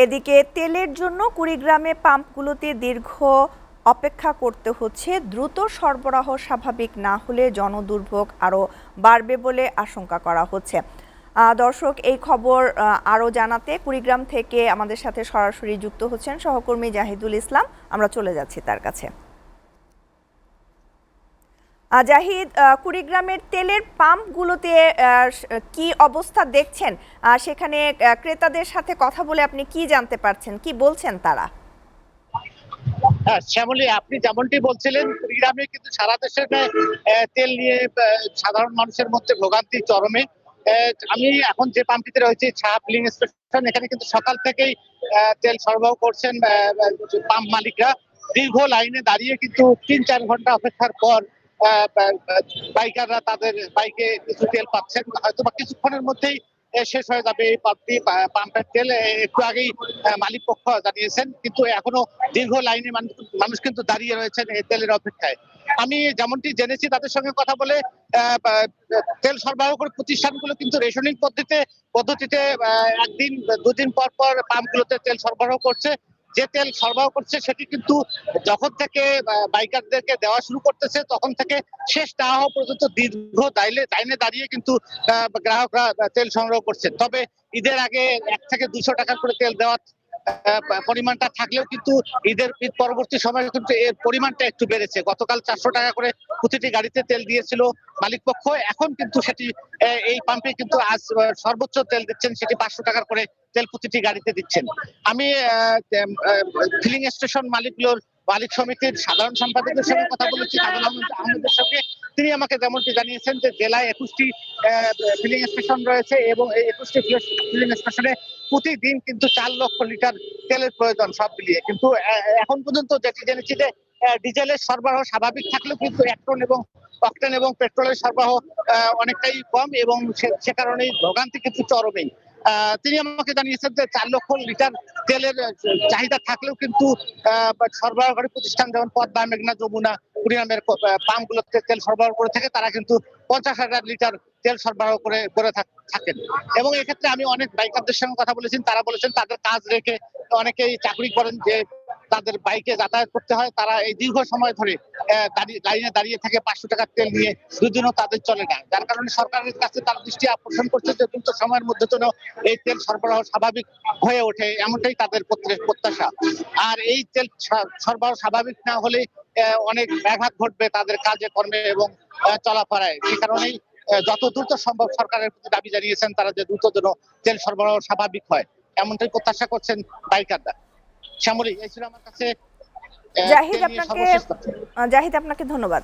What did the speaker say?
এদিকে তেলের জন্য কুড়িগ্রামে পাম্পগুলোতে দীর্ঘ অপেক্ষা করতে হচ্ছে। দ্রুত সরবরাহ স্বাভাবিক না হলে জনদুর্ভোগ আরও বাড়বে বলে আশঙ্কা করা হচ্ছে। দর্শক, এই খবর আরও জানাতে কুড়িগ্রাম থেকে আমাদের সাথে সরাসরি যুক্ত হচ্ছেন সহকর্মী জাহিদুল ইসলাম। আমরা চলে যাচ্ছি তার কাছে। জাহিদ, কুড়িগ্রামের তেলের পাম্পগুলোতে কি অবস্থা দেখছেন? সেখানে ক্রেতাদের সাথে কথা বলে আপনি কি জানতে পারছেন, কি বলছেন তারা? হ্যাঁ শ্যামলী, আপনি যেমনটি বলছিলেন, কুড়িগ্রামে কিন্তু সারা দেশের তেল নিয়ে সাধারণ মানুষের মধ্যে ভোগান্তি চরমে। আমি এখন যে পাম্পটিতে রয়েছে চা ফিলিং স্টেশন, এখানে কিন্তু সকাল থেকেই তেল সরবরাহ করছেন পাম্প মালিকরা। দীর্ঘ লাইনে দাঁড়িয়ে কিন্তু ৩-৪ ঘন্টা অপেক্ষার পর বাইকাররা তাদের বাইকে কিছু তেল পাচ্ছেন। হয়তো বা কিছুক্ষণের মধ্যেই শেষ হয়ে যাবে এই পাম্পের তেল। একটু আগেই মালিক পক্ষ জানিয়েছেন, কিন্তু এখনো দীর্ঘ লাইনে মানুষ কিন্তু দাঁড়িয়ে রয়েছেন এই তেলের অপেক্ষায়। আমি যেমনটি জেনেছি তাদের সঙ্গে কথা বলে, তেল সরবরাহকারী প্রতিষ্ঠানগুলো কিন্তু রেশনিং পদ্ধতিতে একদিন দুদিন পর পর পাম্পগুলোতে তেল সরবরাহ করছে। যে তেল সরবরাহ করছে সেটি কিন্তু যখন থেকে বাইকারদেরকে দেওয়া শুরু করতেছে তখন থেকে শেষ না হওয়া পর্যন্ত দীর্ঘ লাইনে দাঁড়িয়ে কিন্তু গ্রাহকরা তেল সংগ্রহ করছে। তবে ঈদের আগে 1 থেকে 200 টাকা করে তেল দেওয়ার পরিমাণটা থাকলেও কিন্তু ঈদ পরবর্তী সময়ে কিন্তু এর পরিমাণটা একটু বেড়েছে। গতকাল 400 টাকা করে প্রতিটি গাড়িতে তেল দিয়েছিল মালিক পক্ষ। এখন কিন্তু সেটি এই পাম্পে কিন্তু আজ সর্বোচ্চ তেল দিচ্ছেন, সেটি 500 টাকার করে তেল প্রতিটি গাড়িতে দিচ্ছেন। আমি ফিলিং স্টেশন মালিক সমিতির সাধারণ সম্পাদকের সঙ্গে কথা বলেছি, কাজল আহমেদের সঙ্গে। তিনি আমাকে যেমনটি জানিয়েছেন যে জেলায় 21টি ফিলিং স্টেশন রয়েছে এবং এই 21টি ফিলিং স্টেশনে প্রতিদিন কিন্তু 4 লক্ষ লিটার তেলের প্রয়োজন সব মিলিয়ে। কিন্তু এখন পর্যন্ত যেটি জেনেছি যে ডিজেলের সরবরাহ স্বাভাবিক থাকলেও কিন্তু অ্যাক্টন এবং অকটেন এবং পেট্রোলের সরবরাহ অনেকটাই কম এবং সে কারণেই ভোগান্তি কিন্তু চরমেই। তিনি আমাকে জানিয়েছেন যে 4 লক্ষ লিটার তেলের চাহিদা থাকলেও কিন্তু সরবরাহকারী প্রতিষ্ঠান যেমন পদ্মা, মেঘনা, যমুনা, কুড়িগ্রামের পাম্পগুলোতে তেল সরবরাহ করে থাকে, তারা কিন্তু 50,000 লিটার তেল সরবরাহ করে থাকেন। এবং এক্ষেত্রে আমি অনেক বাইকারদের সঙ্গে কথা বলেছি, তারা বলেছেন তাদের কাজ রেখে অনেকেই চাকরি করেন, যে তাদের বাইকে যাতায়াত করতে হয়, তারা এই দীর্ঘ সময় ধরে লাইনে দাঁড়িয়ে থেকে 500 টাকার তেল নিয়ে দুদিনও তাদের চলে না। যার কারণে সরকারের কাছে তার দৃষ্টি আকর্ষণ করছে যে দ্রুত সময়ের মধ্যে যেন এই তেল সরবরাহ স্বাভাবিক হয়ে ওঠে, এমনটাই তাদের প্রত্যাশা। আর এই তেল সরবরাহ স্বাভাবিক না হলে অনেক ব্যাঘাত ঘটবে তাদের কাজে কর্মে এবং চলাফেরায়। সেই কারণেই যত দ্রুত সম্ভব সরকারের প্রতি দাবি জানিয়েছেন তারা, যে দ্রুত যেন তেল সরবরাহ স্বাভাবিক হয়, এমনটাই প্রত্যাশা করছেন বাইকাররা। শ্যামলী, এই ছিল আমার কাছে জাহিদ, আপনাকে ধন্যবাদ।